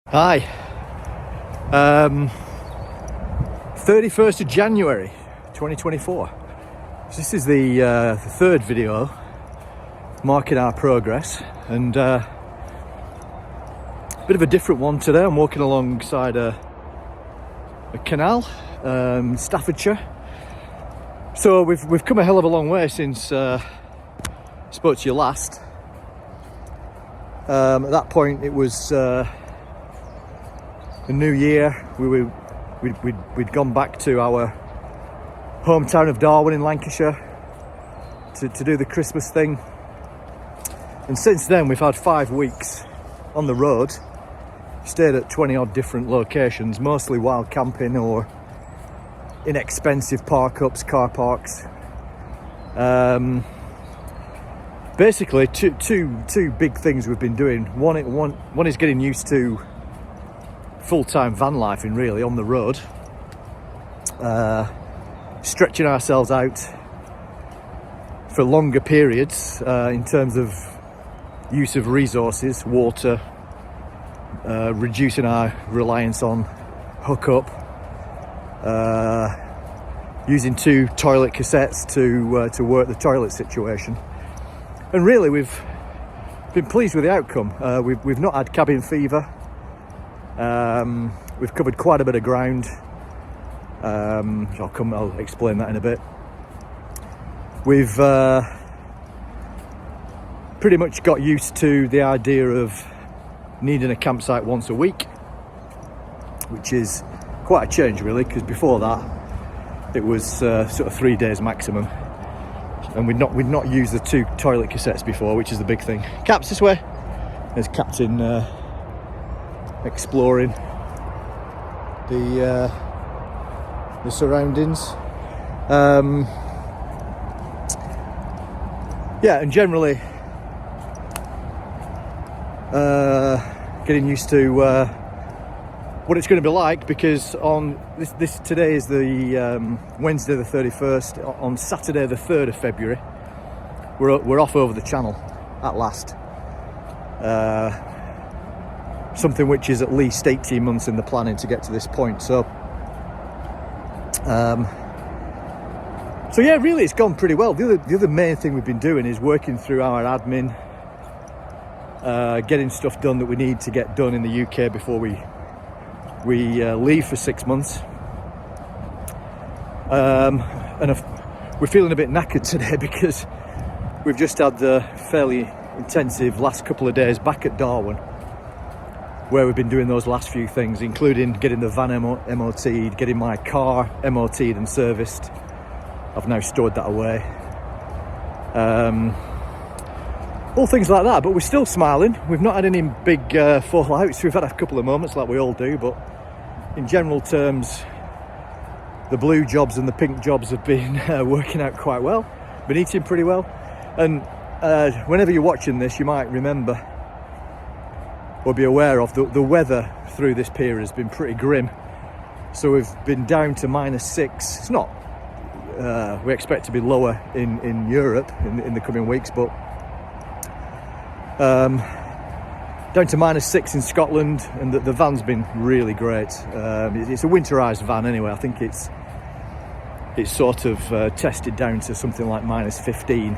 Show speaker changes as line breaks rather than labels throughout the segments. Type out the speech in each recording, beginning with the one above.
Hi, 31st of January 2024. So this is the third video marking our progress, and a bit of a different one today. I'm walking alongside a canal, Staffordshire. So we've come a hell of a long way since I spoke to you last. At that point it was the new year. We'd gone back to our hometown of Darwin in Lancashire to do the Christmas thing, and since then we've had 5 weeks on the road, stayed at 20 odd different locations, mostly wild camping or inexpensive park-ups, car parks. Basically two big things we've been doing. One is getting used to full-time van lifing, really, on the road, stretching ourselves out for longer periods in terms of use of resources, water, reducing our reliance on hookup, using 2 toilet cassettes to work the toilet situation. And really we've been pleased with the outcome. We've not had cabin fever. We've covered quite a bit of ground. I'll explain that in a bit. We've pretty much got used to the idea of needing a campsite once a week, which is quite a change, really, because before that it was sort of 3 days maximum, and we'd not used the 2 toilet cassettes before, which is the big thing. Caps, this way. There's Captain exploring the surroundings. Yeah, and generally getting used to what it's going to be like, because on this today is the Wednesday the 31st. On Saturday the 3rd of February we're off over the channel at last. Something which is at least 18 months in the planning to get to this point. So yeah, really it's gone pretty well. The other main thing we've been doing is working through our admin, getting stuff done that we need to get done in the UK before we leave for 6 months. And we're feeling a bit knackered today because we've just had the fairly intensive last couple of days back at Darwin, where we've been doing those last few things, including getting the van MOT'd, getting my car MOT'd and serviced. I've now stored that away. All things like that, but we're still smiling. We've not had any big fallouts. We've had a couple of moments like we all do, but in general terms, the blue jobs and the pink jobs have been working out quite well. Been eating pretty well. And whenever you're watching this, you might remember or be aware of the weather through this period has been pretty grim. So we've been down to -6. It's not, we expect to be lower in Europe in the coming weeks, but down to -6 in Scotland, and the van's been really great. It's a winterized van anyway. I think it's sort of tested down to something like -15,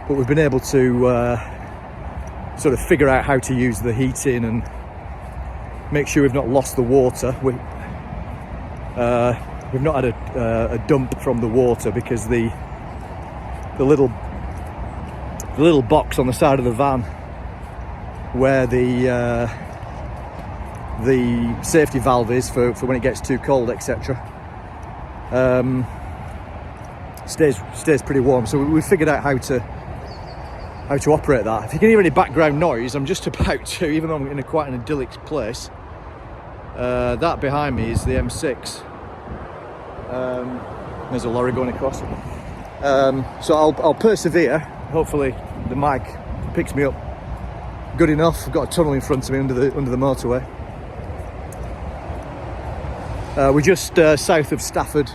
but we've been able to sort of figure out how to use the heating and make sure we've not lost the water. We've not had a dump from the water because the little box on the side of the van where the safety valve is for when it gets too cold, etc., stays pretty warm. So we figured out how to operate that. If you can hear any background noise, I'm just about to, even though I'm in quite an idyllic place, that behind me is the M6. There's a lorry going across. So I'll persevere. Hopefully the mic picks me up good enough. I've got a tunnel in front of me under the motorway. We're just south of Stafford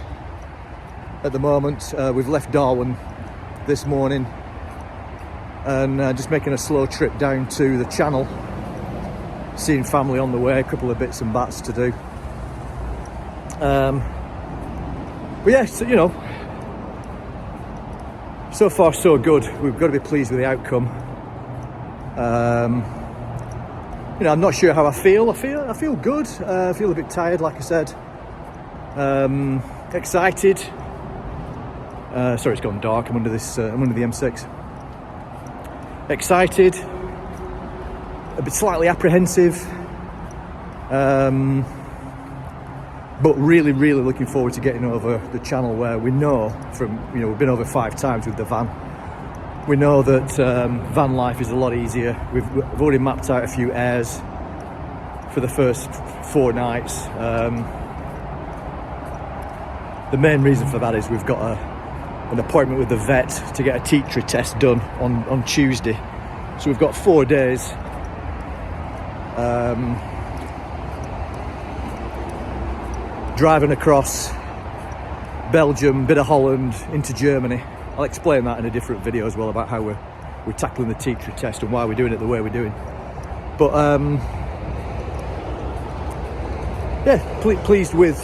at the moment. We've left Darwin this morning and just making a slow trip down to the channel seeing family on the way, a couple of bits and bats to do. But yeah, so, you know, so far so good. We've got to be pleased with the outcome. You know, I'm not sure how I feel. I feel good. I feel a bit tired, like I said. Excited. Sorry, it's gone dark. I'm under this. I'm under the M6. Excited. A bit slightly apprehensive. But really looking forward to getting over the channel, where we know from, you know, we've been over 5 times with the van. We know that van life is a lot easier. We've already mapped out a few airs for the first 4 nights. The main reason for that is we've got an appointment with the vet to get a teacher test done on Tuesday. So we've got 4 days. Driving across Belgium, bit of Holland, into Germany. I'll explain that in a different video as well, about how we're tackling the teacher test and why we're doing it the way we're doing. But yeah, pleased with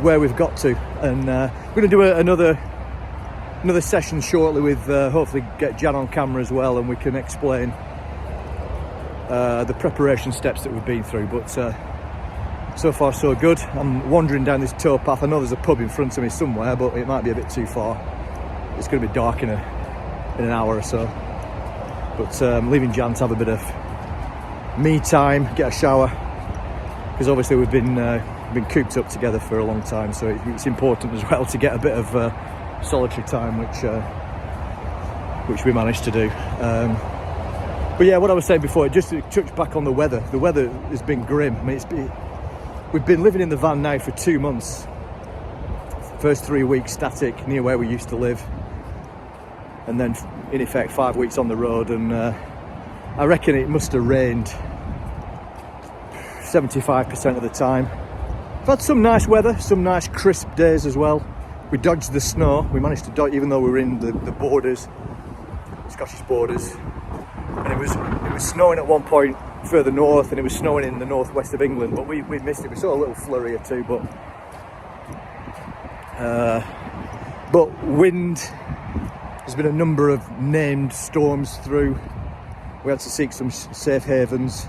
where we've got to, and we're going to do another session shortly with hopefully get Jan on camera as well, and we can explain the preparation steps that we've been through. But so far so good. I'm wandering down this towpath. I know there's a pub in front of me somewhere, but it might be a bit too far. It's going to be dark in an hour or so. But I'm leaving Jan to have a bit of me time, get a shower, because obviously we've been cooped up together for a long time, so it's important as well to get a bit of solitary time, which we managed to do. But yeah, what I was saying before, just to touch back on the weather. The weather has been grim. I mean, we've been living in the van now for 2 months. First 3 weeks static near where we used to live, and then in effect 5 weeks on the road, and I reckon it must have rained 75% of the time. We've had some nice weather, some nice crisp days as well. We dodged the snow. We managed to dodge, even though we were in the borders, Scottish borders, and it was snowing at one point further north, and it was snowing in the northwest of England, but we missed it. We saw a little flurry or two, but wind. There's been a number of named storms through. We had to seek some safe havens.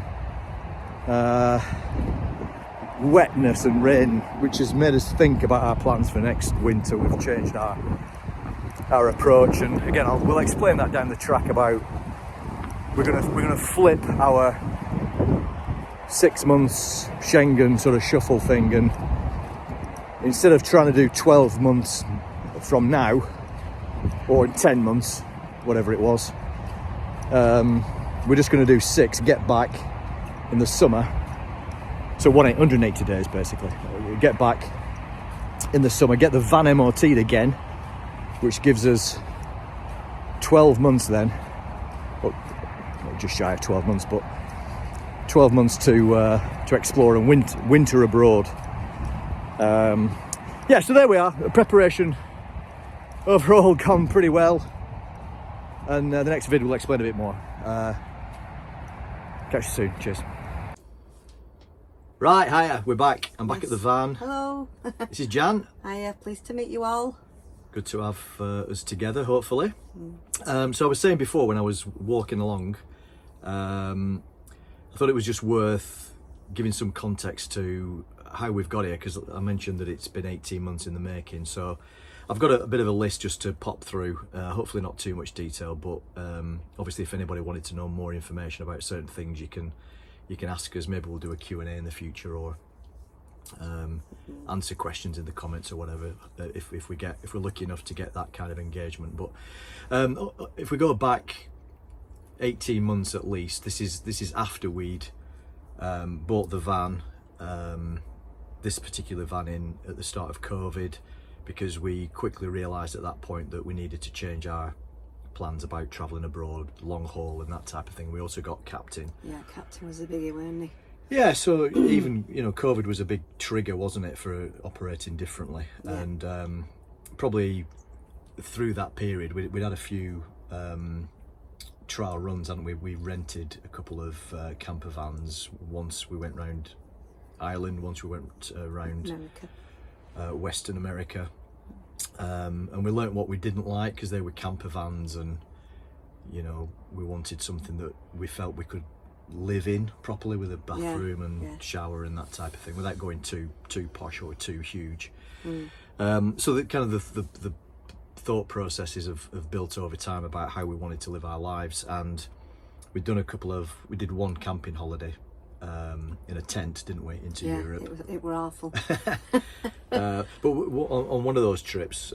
Wetness and rain, which has made us think about our plans for next winter. We've changed our approach, and again, we'll explain that down the track. About we're gonna flip our 6 months Schengen sort of shuffle thing, and instead of trying to do 12 months from now, or in 10 months, whatever it was, we're just going to do 6, get back in the summer. So 180 days basically. Get back in the summer, get the van MOT'd again, which gives us 12 months then. Well, just shy of 12 months, but 12 months to explore and winter abroad. Yeah, so there we are. Preparation overall gone pretty well, and the next video will explain a bit more. Catch you soon. Cheers. Right, hiya, we're back. I'm back at the van.
Hello.
This is Jan.
Hiya, pleased to meet you all.
Good to have us together, hopefully. So I was saying before, when I was walking along, I thought it was just worth giving some context to how we've got here, because I mentioned that it's been 18 months in the making. So I've got a bit of a list just to pop through, hopefully not too much detail, but obviously if anybody wanted to know more information about certain things, you can ask us. Maybe we'll do a Q&A in the future, or answer questions in the comments or whatever, if we're lucky enough to get that kind of engagement. But if we go back 18 months at least, this is after we'd bought the van, this particular van in at the start of COVID, because we quickly realised at that point that we needed to change our plans about travelling abroad, long haul and that type of thing. We also got Captain.
Yeah, Captain was a biggie, wasn't he?
Yeah, so even, you know, COVID was a big trigger, wasn't it, for operating differently. Yeah. And probably through that period, we'd had a few trial runs, haven't we? We rented a couple of camper vans. Once we went round Ireland, once we went around Western America, and we learnt what we didn't like because they were camper vans, and you know, we wanted something that we felt we could live in properly with a bathroom and shower and that type of thing without going too posh or too huge. So that kind of the thought processes have built over time about how we wanted to live our lives, and we did one camping holiday in a tent, didn't we, into Europe.
It were awful.
But on one of those trips,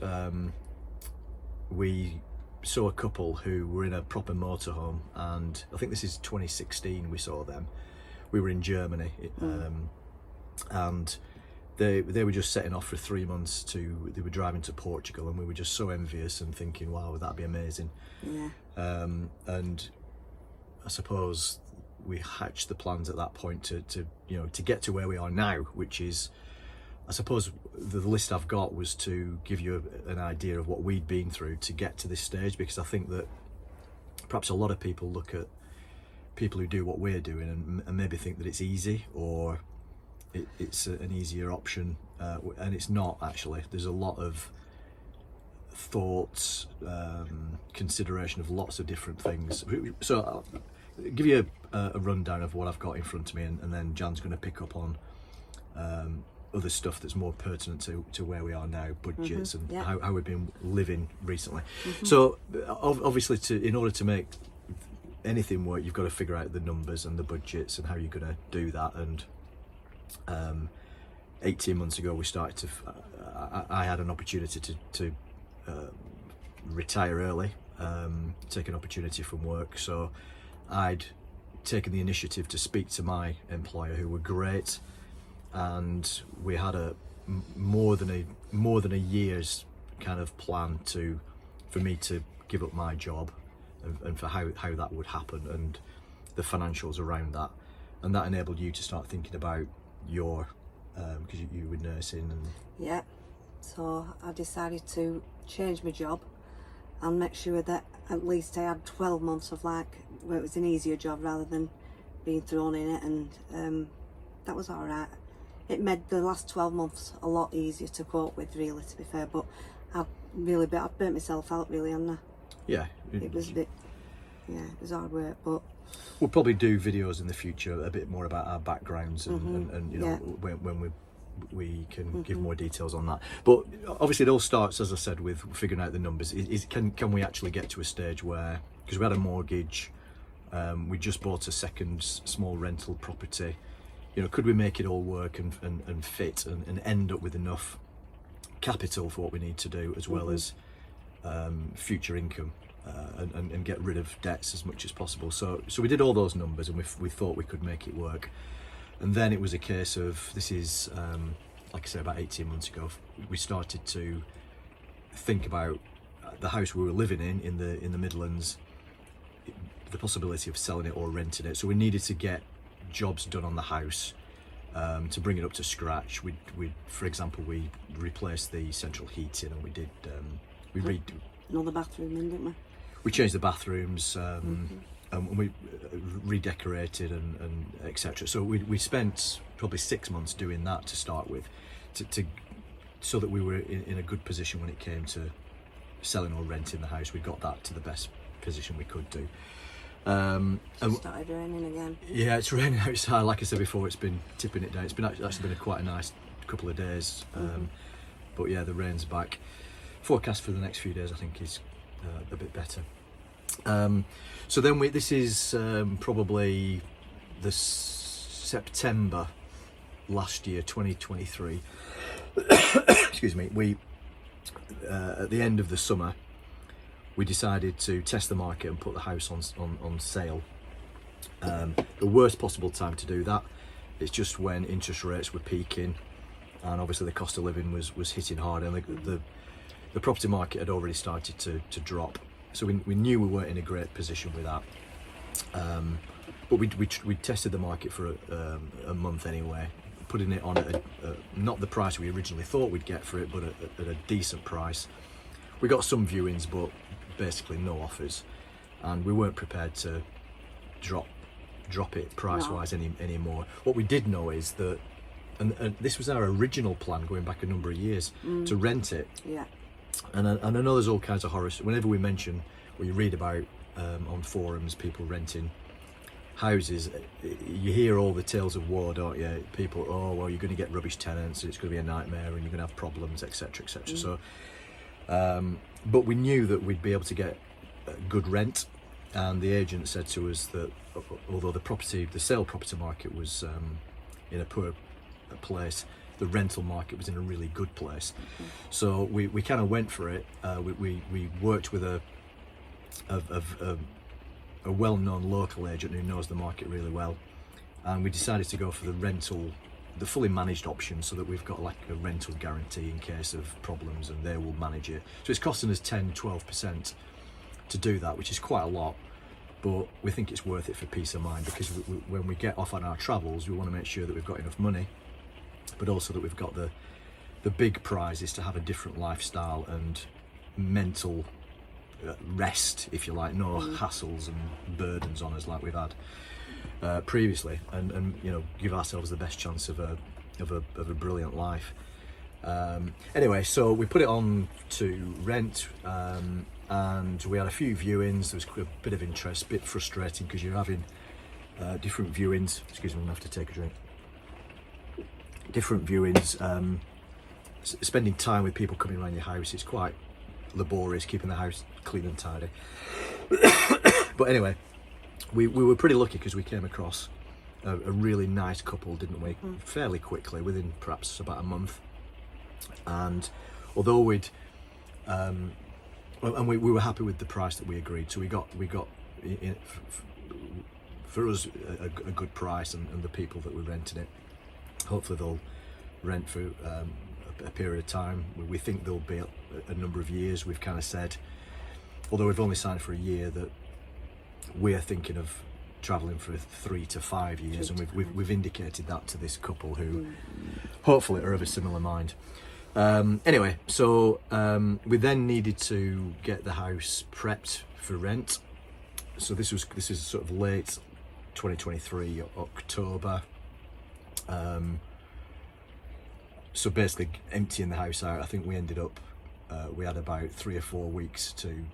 we saw a couple who were in a proper motorhome, and I think this is 2016 we saw them. We were in Germany, and they were just setting off for 3 months they were driving to Portugal, and we were just so envious and thinking, wow, that'd be amazing. And I suppose we hatched the plans at that point to get to where we are now, which is, I suppose the list I've got was to give you an idea of what we'd been through to get to this stage, because I think that perhaps a lot of people look at people who do what we're doing and maybe think that it's easy, or it's an easier option, and it's not actually. There's a lot of thoughts, consideration of lots of different things. So I'll give you a rundown of what I've got in front of me, and then Jan's going to pick up on other stuff that's more pertinent to where we are now, budgets and how we've been living recently. So obviously, in order to make anything work, you've got to figure out the numbers and the budgets and how you're going to do that. And 18 months ago we started to I had an opportunity to retire early, take an opportunity from work, so I'd taken the initiative to speak to my employer, who were great, and we had more than a year's kind of plan for me to give up my job, and for how that would happen, and the financials around that, and that enabled you to start thinking about your because you were nursing and
so I decided to change my job and make sure that at least I had 12 months of where it was an easier job rather than being thrown in it, and that was all right. It made the last 12 months a lot easier to cope with, really, to be fair, but I burnt myself out, really, hadn't I? It was a bit, it was hard work, but
we'll probably do videos in the future a bit more about our backgrounds and you know, when we can give more details on that. But obviously it all starts, as I said, with figuring out the numbers. Can we actually get to a stage where, because we had a mortgage, we just bought a second small rental property, you know, could we make it all work and fit and end up with enough capital for what we need to do, as well as future income, and get rid of debts as much as possible. So we did all those numbers, and we thought we could make it work. And then it was a case of, this is like I say, about 18 months ago, we started to think about the house we were living in the Midlands, the possibility of selling it or renting it. So we needed to get jobs done on the house to bring it up to scratch. For example, we replaced the central heating, and we did
another bathroom in, didn't we?
We changed the bathrooms, and we redecorated and etc. So we spent probably 6 months doing that to start with, so that we were in a good position when it came to selling or renting the house. We got that to the best position we could do. And
started raining again.
Yeah, it's raining outside. Like I said before, it's been tipping it down. It's been actually been quite a nice couple of days. But yeah, the rain's back. Forecast for the next few days, I think, is a bit better. So then this is probably the September last year, 2023. Excuse me. We at the end of the summer, we decided to test the market and put the house on sale. The worst possible time to do that. It's just when interest rates were peaking, and obviously the cost of living was hitting hard, and the property market had already started to drop. So we knew we weren't in a great position with that. But we tested the market for a month anyway, putting it on at not the price we originally thought we'd get for it, but at a decent price. We got some viewings, but basically no offers. and we weren't prepared to drop it price wise anymore. What we did know is that, and this was our original plan going back a number of years, to rent it.
Yeah.
And I know there's all kinds of horror. Whenever we mention, or you read about on forums, people renting houses, you hear all the tales of war, don't you? People, oh well, you're going to get rubbish tenants, it's going to be a nightmare, and you're going to have problems, etc., etc. So, but we knew that we'd be able to get good rent, and the agent said to us that although the sale property market was in a poor place, the rental market was in a really good place. So we kind of went for it. We worked with a well-known local agent who knows the market really well, and we decided to go for the fully managed option, so that we've got like a rental guarantee in case of problems, and they will manage it. So it's costing us 10-12% to do that, which is quite a lot, but we think it's worth it for peace of mind, because when we get off on our travels, we want to make sure that we've got enough money, but also that we've got the big prize is to have a different lifestyle and mental rest, if you like, no hassles and burdens on us like we've had previously, and you know, give ourselves the best chance of a brilliant life. Anyway, so we put it on to rent, and we had a few viewings. There was a bit of interest, a bit frustrating because you're having different viewings. Excuse me, I'm gonna have to take a drink. Different viewings, spending time with people coming around your house. It's quite laborious keeping the house clean and tidy. But anyway, we were pretty lucky because we came across a really nice couple, didn't we? Fairly quickly, within perhaps about a month. And although we were happy with the price that we agreed, so we got for us a good price, and the people that were renting it, hopefully they'll rent for a period of time. We think there'll be a number of years. We've kind of said, although we've only signed for a year, that we're thinking of travelling for 3 to 5 years, and we've indicated that to this couple who hopefully are of a similar mind. Anyway, so we then needed to get the house prepped for rent. So this is sort of late 2023, October. So basically emptying the house out. I think we ended up, we had about 3 or 4 weeks to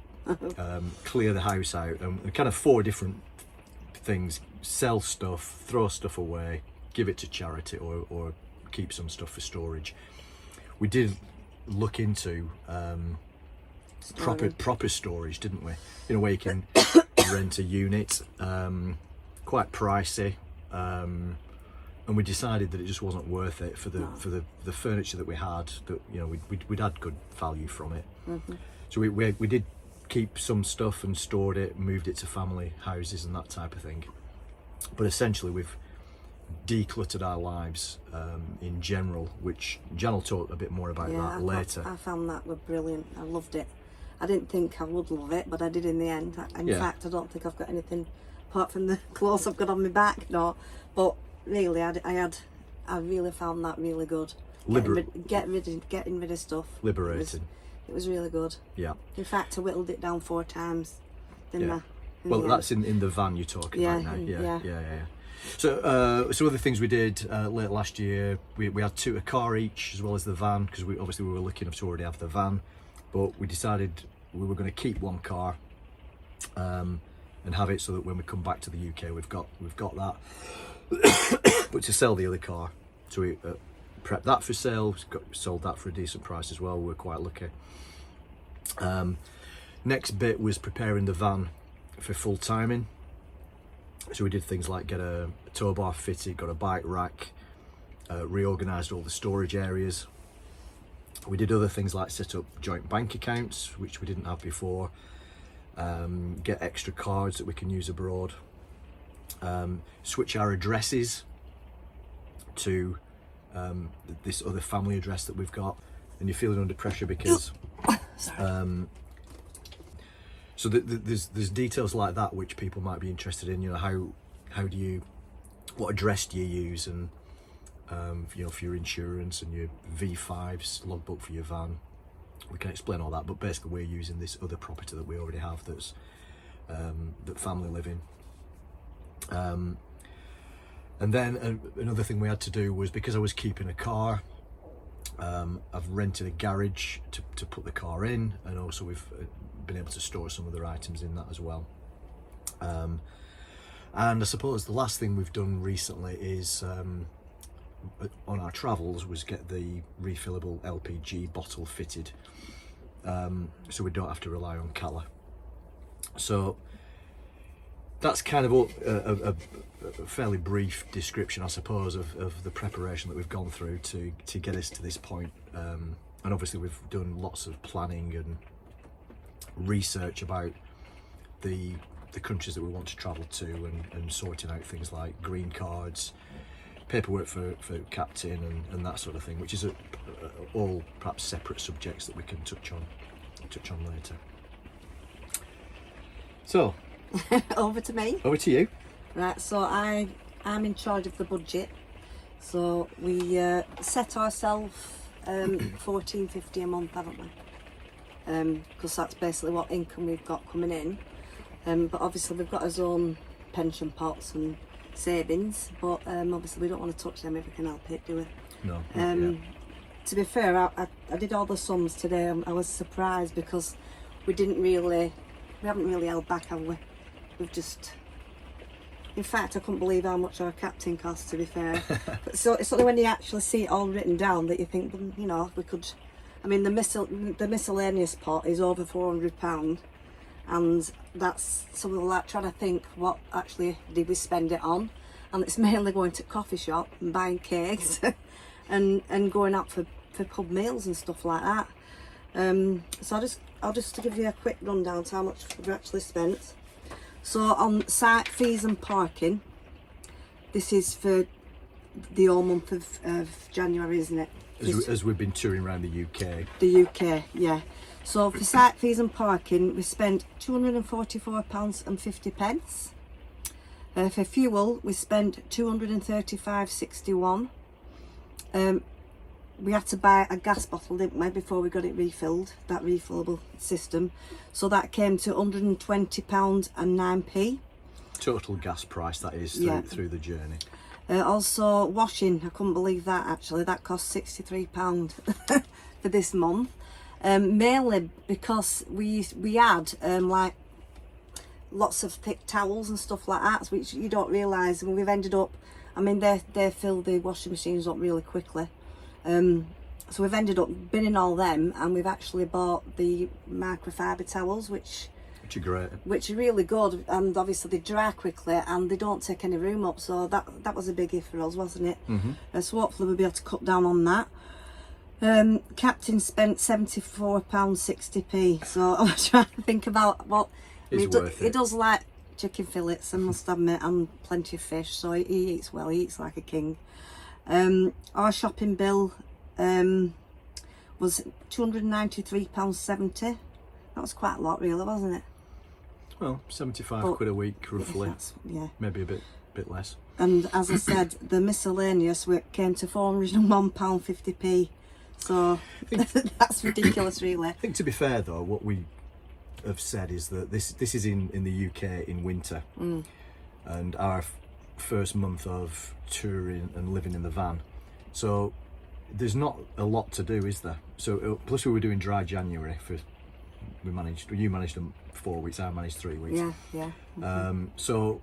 clear the house out, and kind of 4 different things: sell stuff, throw stuff away, give it to charity, or keep some stuff for storage. We did look into proper storage, didn't we? You know, where you can rent a unit, quite pricey. And we decided that it just wasn't worth it for the furniture that we had. That, you know, we'd had good value from it. So we did keep some stuff and stored it, moved it to family houses and that type of thing. But essentially, we've decluttered our lives in general, which Jan will talk a bit more about that later.
I found that were brilliant. I loved it. I didn't think I would love it, but I did in the end. In fact, I don't think I've got anything apart from the clothes I've got on my back. No, but really, I really found that really good. Getting rid of stuff.
Liberating.
It was really good.
Yeah.
In fact, I whittled it down 4 times.
That's in the van you're talking about now. Yeah. So other things we did late last year, we had a car each, as well as the van, because we were lucky enough to already have the van, but we decided we were going to keep 1 car and have it so that when we come back to the UK, we've got that. But to sell the other car, so we prepped that for sale, sold that for a decent price as well. We were quite lucky. Next bit was preparing the van for Fulltiming. So we did things like get a tow bar fitted, got a bike rack, reorganised all the storage areas. We did other things like set up joint bank accounts, which we didn't have before, get extra cards that we can use abroad, switch our addresses to this other family address that we've got. And you're feeling under pressure because so there's details like that which people might be interested in. You know, what address do you use, and you know, for your insurance and your V5s, logbook for your van. We can explain all that, but basically we're using this other property that we already have that's that family live in. And then another thing we had to do was, because I was keeping a car, I've rented a garage to put the car in, and also we've been able to store some other items in that as well. And I suppose the last thing we've done recently is on our travels was get the refillable LPG bottle fitted, so we don't have to rely on Cala. So that's kind of a fairly brief description, I suppose, of the preparation that we've gone through to get us to this point. And obviously we've done lots of planning and research about the countries that we want to travel to, and sorting out things like green cards, paperwork for captain, and that sort of thing, which is all perhaps separate subjects that we can touch on later. So
Over to me.
over to you.
Right, so I'm in charge of the budget. So we set ourselves $14.50 a month, haven't we? Because that's basically what income we've got coming in. But obviously we've got our own pension pots and savings, but obviously we don't want to touch them if we can help it, do we?
No. Not yet.
To be fair, I did all the sums today. I was surprised because we haven't really held back, have we? We've just, in fact, I couldn't believe how much our captain costs, to be fair. But so it's only when you actually see it all written down that you think, well, you know, we could. I mean, the miscellaneous pot is over £400, and that's something like trying to think what actually did we spend it on, and it's mainly going to coffee shop and buying cakes, and going out for pub meals and stuff like that. So I'll just give you a quick rundown to how much we've actually spent. So on site fees and parking, this is for the whole month of January, isn't it?
As we've been touring around the UK.
The UK, yeah. So for site fees and parking, we spent £244.50. For fuel, we spent £235.61. We had to buy a gas bottle, didn't we, before we got it refilled, that refillable system. So that came to £120.09. Total
Gas price, that is, through the journey.
Also washing, I couldn't believe that actually, that cost £63 for this month. Mainly because we had like lots of thick towels and stuff like that, which you don't realise. I mean, we've ended up, I mean, they fill the washing machines up really quickly. So we've ended up binning all them, and we've actually bought the microfiber towels, which are great, which are really good, and obviously they dry quickly and they don't take any room up, so that was a biggie for us, wasn't it? So hopefully we'll be able to cut down on that. Captain spent £74.60, so I was trying to think about what he does like chicken fillets, I must admit, and plenty of fish, so he eats well, he eats like a king. Our shopping bill was £293.70. That was quite a lot, really, wasn't it?
Well, 75 quid a week, roughly.
Yeah.
Maybe a bit less.
And as I said, the miscellaneous came to £401.50. So that's ridiculous, really.
I think, to be fair, though, what we have said is that this is in the UK in winter, and our first month of touring and living in the van, so there's not a lot to do, is there? So plus we were doing dry January you managed them 4 weeks, I managed 3 weeks.
Yeah.
So,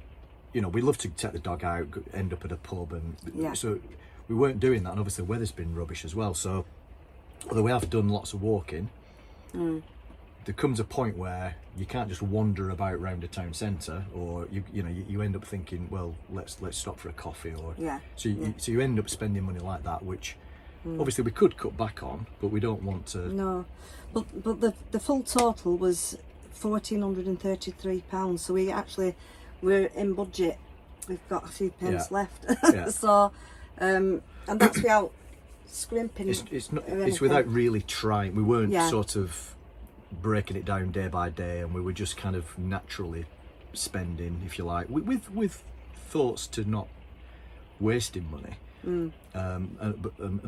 you know, we love to take the dog out, end up at a pub, and so we weren't doing that, and obviously the weather's been rubbish as well, so although we have done lots of walking, there comes a point where you can't just wander about around a town centre, or you end up thinking, well, let's stop for a coffee, or so you end up spending money like that, which obviously we could cut back on, but we don't want to. No,
but the full total was £1,433, so we're in budget. We've got a few pence left. So and that's without scrimping.
It's without really trying. We weren't sort of breaking it down day by day, and we were just kind of naturally spending, if you like, with thoughts to not wasting money, and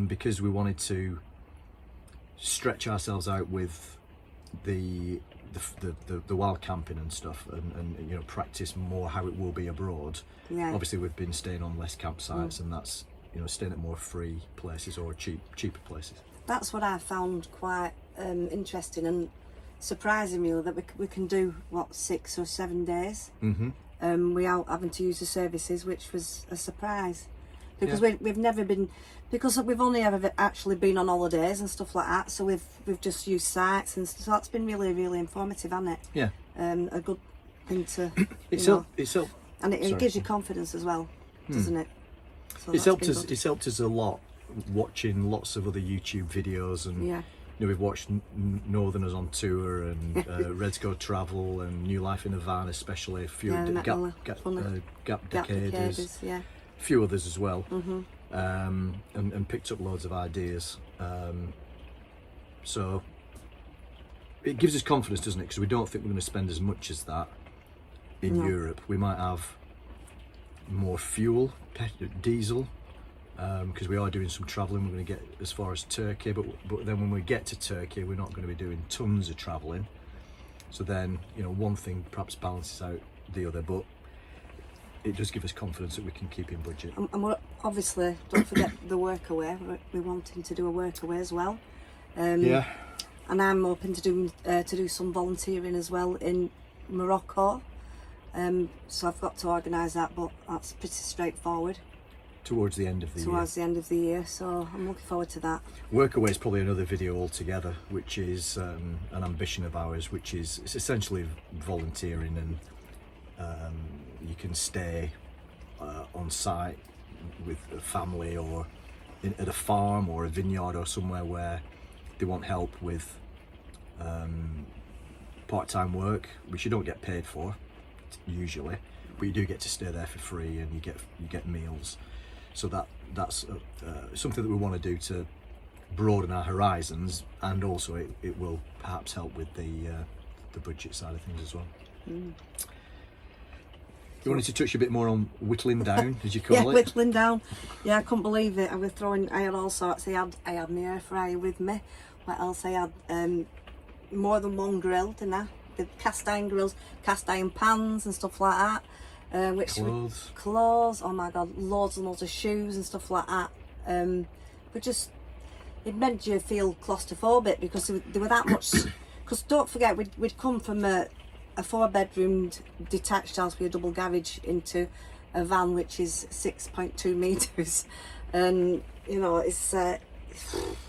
because we wanted to stretch ourselves out with the the wild camping and stuff, and you know, practice more how it will be abroad.
Yeah.
Obviously, we've been staying on less campsites, and that's, you know, staying at more free places or cheaper places.
That's what I found quite interesting and surprising, really, that we can do what 6 or 7 days without having to use the services, which was a surprise, because we've never been, because we've only ever actually been on holidays and stuff like that, so we've just used sites and stuff. So that's been really, really informative, hasn't it?
Yeah.
A good thing to
and
it gives you confidence as well, doesn't it? So
it's helped us a lot, watching lots of other YouTube videos, and you know, we've watched Northerners on Tour and Reds Go Travel and New Life in a Van, especially a few Gap Decaders, a few others as well, and picked up loads of ideas. So it gives us confidence, doesn't it? Because we don't think we're going to spend as much as that in Europe. We might have more fuel, diesel, because we are doing some travelling. We're going to get as far as Turkey, but then when we get to Turkey, we're not going to be doing tons of travelling. So then, you know, one thing perhaps balances out the other, but it does give us confidence that we can keep in budget.
And we're obviously, don't forget the work away. We're wanting to do a work away as well. And I'm hoping to do some volunteering as well in Morocco. So I've got to organise that, but that's pretty straightforward.
Towards the end of the year.
Towards the end of the year, so I'm looking forward to that.
Workaway is probably another video altogether, which is an ambition of ours, which is, it's essentially volunteering, and you can stay on site with a family, or at a farm or a vineyard or somewhere where they want help with part-time work, which you don't get paid for usually, but you do get to stay there for free, and you get meals. So that's something that we want to do to broaden our horizons, and also it will perhaps help with the budget side of things as well. You wanted to touch a bit more on whittling down, as you call it?
Yeah, whittling down. Yeah, I couldn't believe it. I had all sorts. I had my air fryer with me. What else? I had more than one grill, didn't I? The cast iron grills, cast iron pans and stuff like that. Clothes, oh my god, loads and loads of shoes and stuff like that. But just, it made you feel claustrophobic, because there were that much. Because don't forget, we'd come from a 4-bedroomed detached house with a double garage into a van which is 6.2 metres, and you know, it's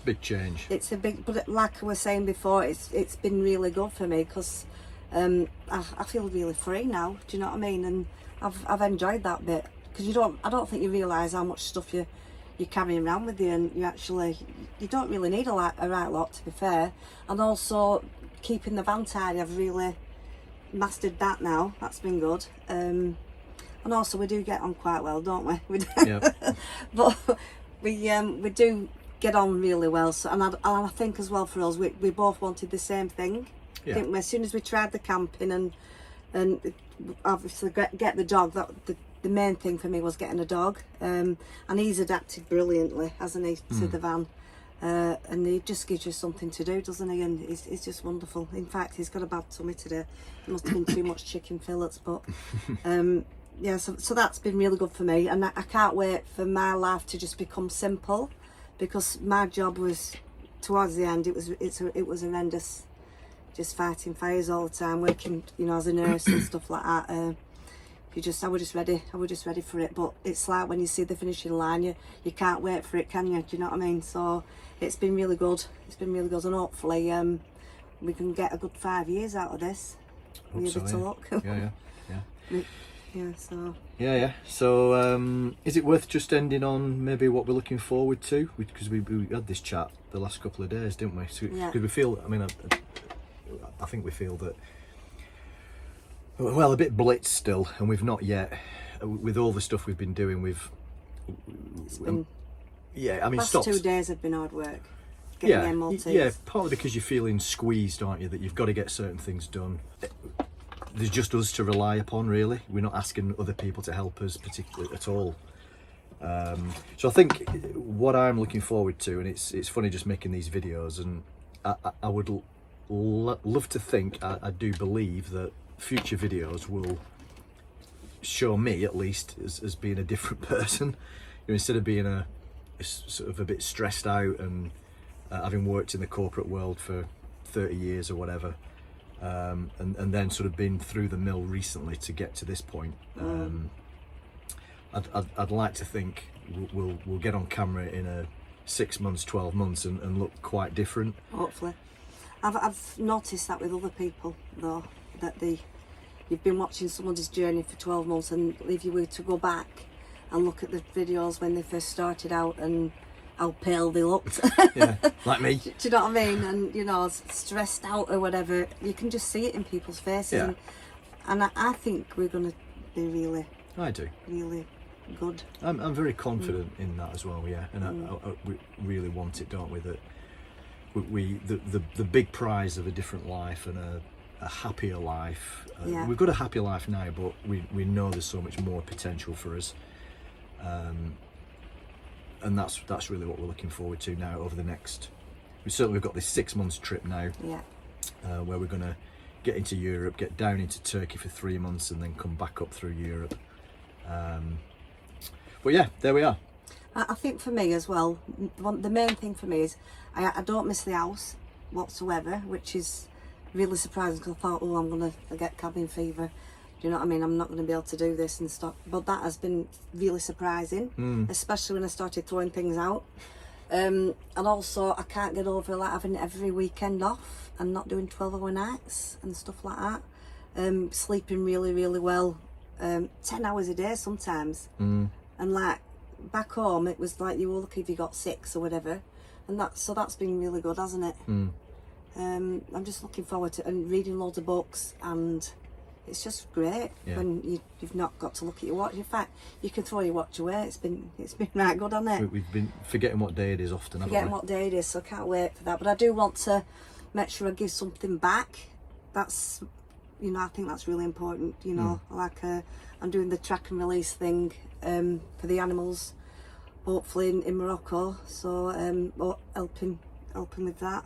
big change.
It's a big, but like I was saying before, it's been really good for me, because I feel really free now. Do you know what I mean? And I've enjoyed that bit, because I don't think you realise how much stuff you're carrying around with you, and you don't really need a right lot, to be fair. And also keeping the van tidy, I've really mastered that now. That's been good. And also we do get on quite well, don't we? But we do get on really well. So, and I think as well for us, we both wanted the same thing, didn't we? As soon as we tried the camping and obviously get the dog, that the main thing for me was getting a dog, and he's adapted brilliantly, hasn't he, to the van, and he just gives you something to do, doesn't he? And he's just wonderful. In fact, he's got a bad tummy today. It must have been too much chicken fillets, but yeah, so that's been really good for me, and I can't wait for my life to just become simple, because my job was, towards the end, it was horrendous, just fighting fires all the time, working, you know, as a nurse and stuff like that. I was just ready for it. But it's like when you see the finishing line, you can't wait for it, can you? Do you know what I mean? So it's been really good. It's been really good, and hopefully we can get a good 5 years out of this. With a bit of luck.
Yeah. So is it worth just ending on maybe what we're looking forward to? Because we had this chat the last couple of days, didn't we? So, because we feel, I mean, I think we feel that, well, a bit blitzed still, and we've not yet, with all the stuff we've been doing,
last 2 days have been hard work.
Partly because you're feeling squeezed, aren't you, that you've got to get certain things done. There's just us to rely upon, really. We're not asking other people to help us particularly at all. So I think what I'm looking forward to, and it's funny just making these videos, and I would love to think, I do believe that future videos will show me, at least, as being a different person. You know, instead of being a sort of a bit stressed out and having worked in the corporate world for 30 years or whatever, and then sort of been through the mill recently to get to this point. I'd like to think we'll get on camera in a 6 months, 12 months and look quite different.
Hopefully. I've noticed that with other people though, that you've been watching someone's journey for 12 months, and if you were to go back and look at the videos when they first started out and how pale they looked.
Yeah, like me.
Do you know what I mean? And, you know, stressed out or whatever, you can just see it in people's faces.
Yeah.
And I think we're going to be really,
I do.
really good.
I'm very confident in that as well, yeah. And we really want it, don't we? That the big prize of a different life and a happier life.
Yeah.
We've got a happy life now, but we know there's so much more potential for us. And that's really what we're looking forward to now over the next. We've got this 6 months trip now,
Yeah.
Where we're going to get into Europe, get down into Turkey for 3 months, and then come back up through Europe. But yeah, there we are.
I think for me as well, the main thing for me is I don't miss the house whatsoever, which is really surprising because I thought, oh, I'm going to get cabin fever. Do you know what I mean? I'm not going to be able to do this and stuff. But that has been really surprising, especially when I started throwing things out. And also, I can't get over like having every weekend off and not doing 12-hour nights and stuff like that. Sleeping really, really well, 10 hours a day sometimes. And like back home, it was like you were lucky if you got 6 or whatever. And that's been really good, hasn't it? I'm just looking forward to and reading loads of books, and it's just great when you've not got to look at your watch. In fact, you can throw your watch away. It's been right good, hasn't it?
We've been forgetting what day it is often,
Forgetting what day it is, so I can't wait for that. But I do want to make sure I give something back. That's, you know, I think that's really important. You know, like I'm doing the track and release thing for the animals, hopefully in Morocco. So helping with that.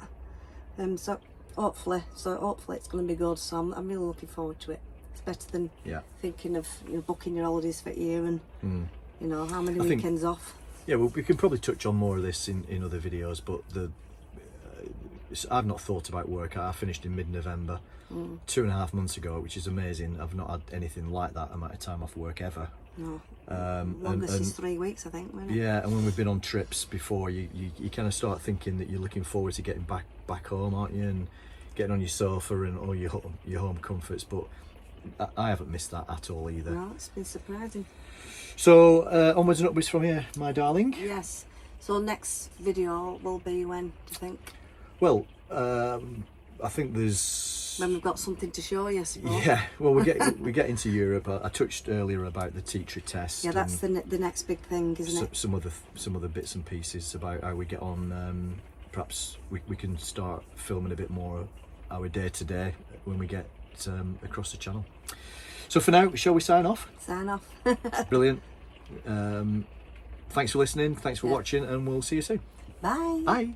So hopefully it's going to be good. So I'm really looking forward to it. It's better than thinking of booking your holidays for a year and you know how many weekends off.
Yeah, well, we can probably touch on more of this in other videos, but I've not thought about work. I finished in mid-November, 2.5 months ago, which is amazing. I've not had anything like that amount of time off work ever.
No. Longest is 3 weeks, I think, wasn't it?
Yeah, and when we've been on trips before, you kind of start thinking that you're looking forward to getting back home, aren't you? And getting on your sofa and all your home comforts. But I haven't missed that at all either.
No, it's been surprising.
So onwards and upwards from here, my darling.
Yes. So next video will be when, do you think?
Well, I think there's
when we've got something to show you, I suppose.
Yeah, well, we get into Europe. I touched earlier about the teacher test.
Yeah, that's the next big thing, isn't it?
Some of the bits and pieces about how we get on. Perhaps we can start filming a bit more our day to day when we get across the channel. So for now, shall we sign off?
Sign off.
Brilliant. Thanks for listening. Thanks for watching, and we'll see you soon.
Bye.
Bye.